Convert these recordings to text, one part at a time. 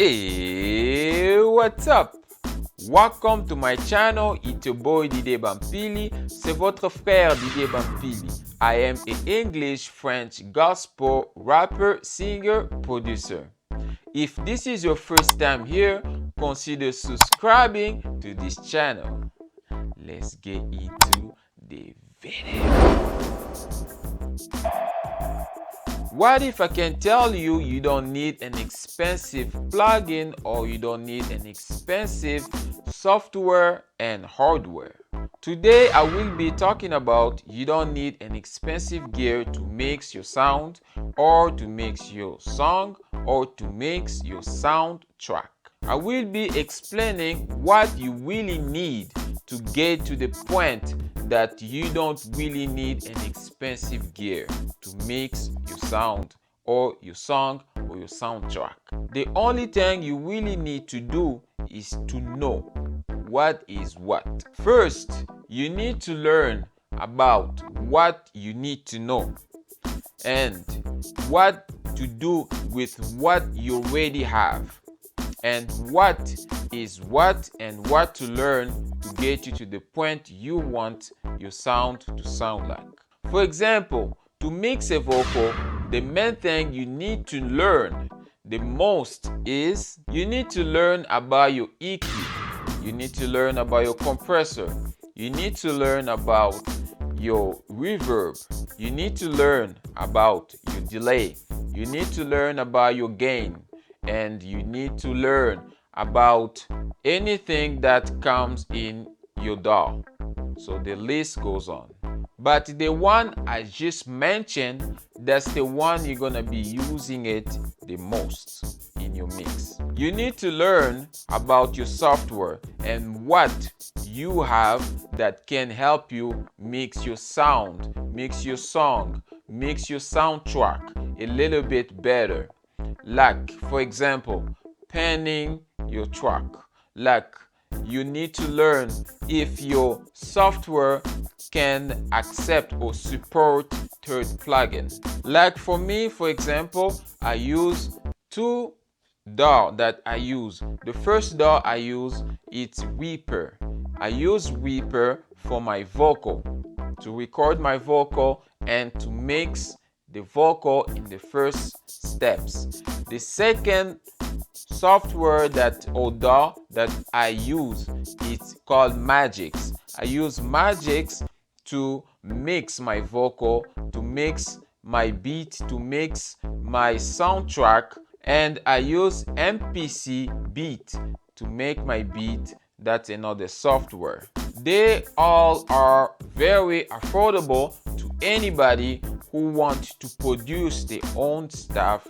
Hey, what's up? Welcome to my channel. It's your boy Didier Bampili. C'est votre frère Didier Bampili. I am an English, French, gospel rapper, singer, producer. If this is your first time here, consider subscribing to this channel. Let's get into the video. What if I can tell you you don't need an expensive plugin or you don't need an expensive software and hardware? Today I will be talking about you don't need an expensive gear to mix your sound or to mix your song or to mix your soundtrack. I will be explaining what you really need to get to the point that you don't really need an expensive gear to mix your sound or your song or your soundtrack. The only thing you really need to do is to know what is what. First, you need to learn about what you need to know and what to do with what you already have, and what is what and what to learn to get you to the point you want your sound to sound like. For example, to mix a vocal, the main thing you need to learn the most is you need to learn about your EQ, you need to learn about your compressor, you need to learn about your reverb, you need to learn about your delay, you need to learn about your gain, and you need to learn about anything that comes in your DAW. So the list goes on. But the one I just mentioned, that's the one you're gonna be using it the most in your mix. You need to learn about your software and what you have that can help you mix your sound, mix your song, mix your soundtrack a little bit better. Like, for example, panning your track. Like, you need to learn if your software can accept or support third plugin. Like for me, for example, I use two DAW that I use. The first DAW I use is Reaper. I use Reaper for my vocal, to record my vocal and to mix the vocal in the first steps. The second software or DAW that I use is called Magix. I use Magix to mix my vocal, to mix my beat, to mix my soundtrack, and I use MPC Beat to make my beat. That's another software. They all are very affordable to anybody who wants to produce their own stuff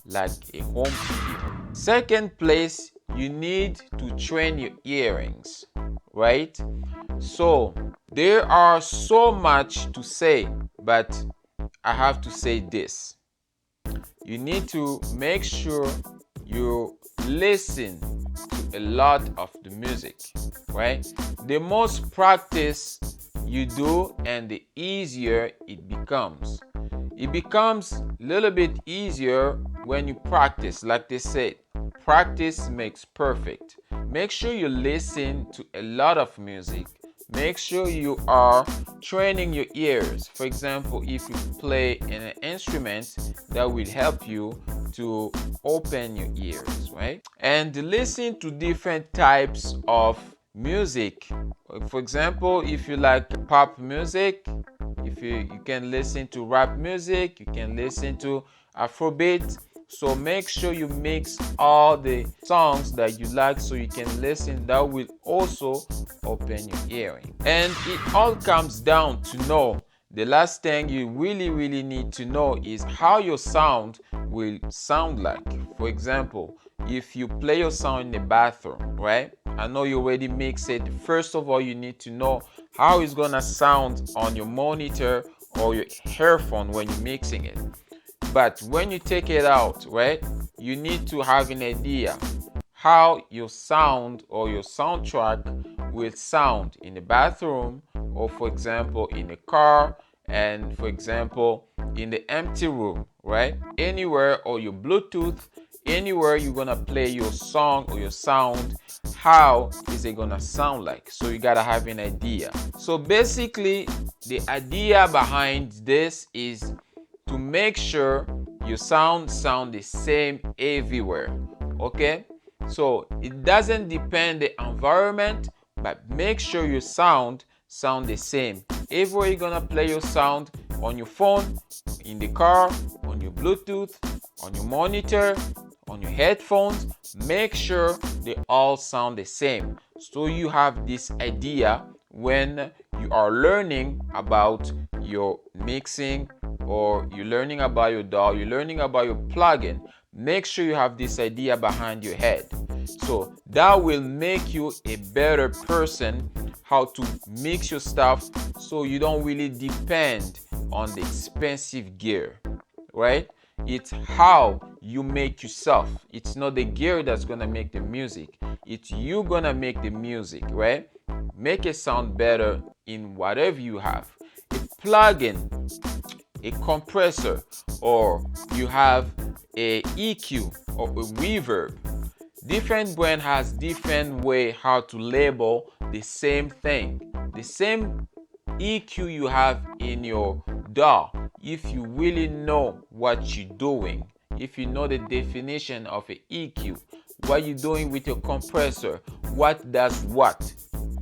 like a home studio. Second place, you need to train your earrings, right? So there are so much to say, but I have to say this. You need to make sure you listen to a lot of the music, right? The most practice you do and the easier it becomes. It becomes a little bit easier when you practice. Like they said, practice makes perfect. Make sure you listen to a lot of music. Make sure you are training your ears. For example, if you play an instrument, that will help you to open your ears, right? And listen to different types of music. For example, if you like pop music, if you can listen to rap music, you can listen to Afrobeat. So make sure you mix all the songs that you like so you can listen. That will also open your hearing. And it all comes down to know. The last thing you really need to know is how your sound will sound like. For example, if you play your sound in the bathroom, right? I know you already mix it. First of all, you need to know how it's gonna sound on your monitor or your headphone when you're mixing it. But when you take it out, right, you need to have an idea how your sound or your soundtrack will sound in the bathroom, or for example in the car, and for example in the empty room, right? Anywhere, or your Bluetooth anywhere you're gonna play your song or your sound, how is it gonna sound like? So you gotta have an idea. So basically, the idea behind this is to make sure your sound the same everywhere. Okay, so it doesn't depend the environment, but make sure your sound the same everywhere you're gonna play your sound, on your phone, in the car, on your Bluetooth, on your monitor, on your headphones. Make sure they all sound the same, so you have this idea when you are learning about your mixing, or you're learning about your DAW, you're learning about your plugin. Make sure you have this idea behind your head, so that will make you a better person how to mix your stuff, so you don't really depend on the expensive gear, right? It's how you make yourself. It's not the gear that's gonna make the music, it's you gonna make the music, right? Make it sound better in whatever you have. A plugin, a compressor, or you have a EQ or a reverb. Different brand has different way how to label the same thing. The same EQ you have in your DAW, if you really know what you're doing, if you know the definition of an EQ, what you're doing with your compressor, what does what,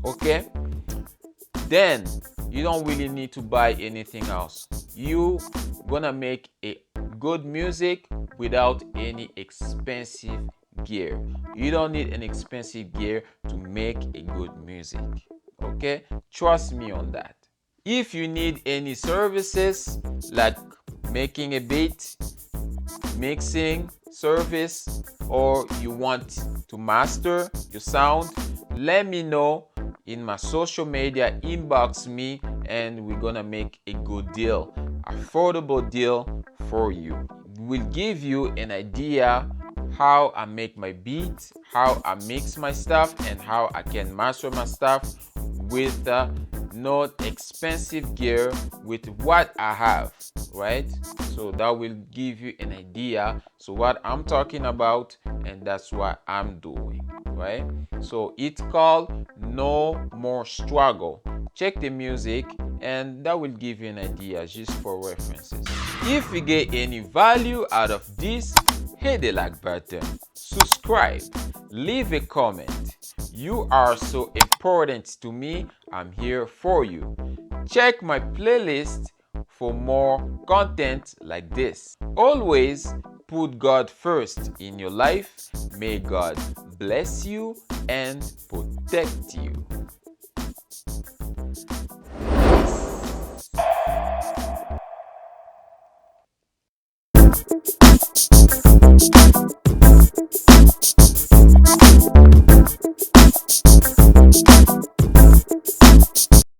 okay? Then you don't really need to buy anything else. You gonna make a good music without any expensive gear. You don't need an expensive gear to make a good music, okay? Trust me on that. If you need any services like making a beat, mixing service, or you want to master your sound, let me know in my social media. Inbox me and we're gonna make a good deal, affordable deal for you. We'll give you an idea how I make my beats, how I mix my stuff, and how I can master my stuff with not expensive gear, with what I have, right? So that will give you an idea, so what I'm talking about, and that's what I'm doing, right? So it's called No More Struggle. Check the music and that will give you an idea just for references. If you get any value out of this, hit the like button, subscribe, leave a comment. You are so important to me. I'm here for you. Check my playlist for more content like this. Always put God first in your life. May God bless you and protect you.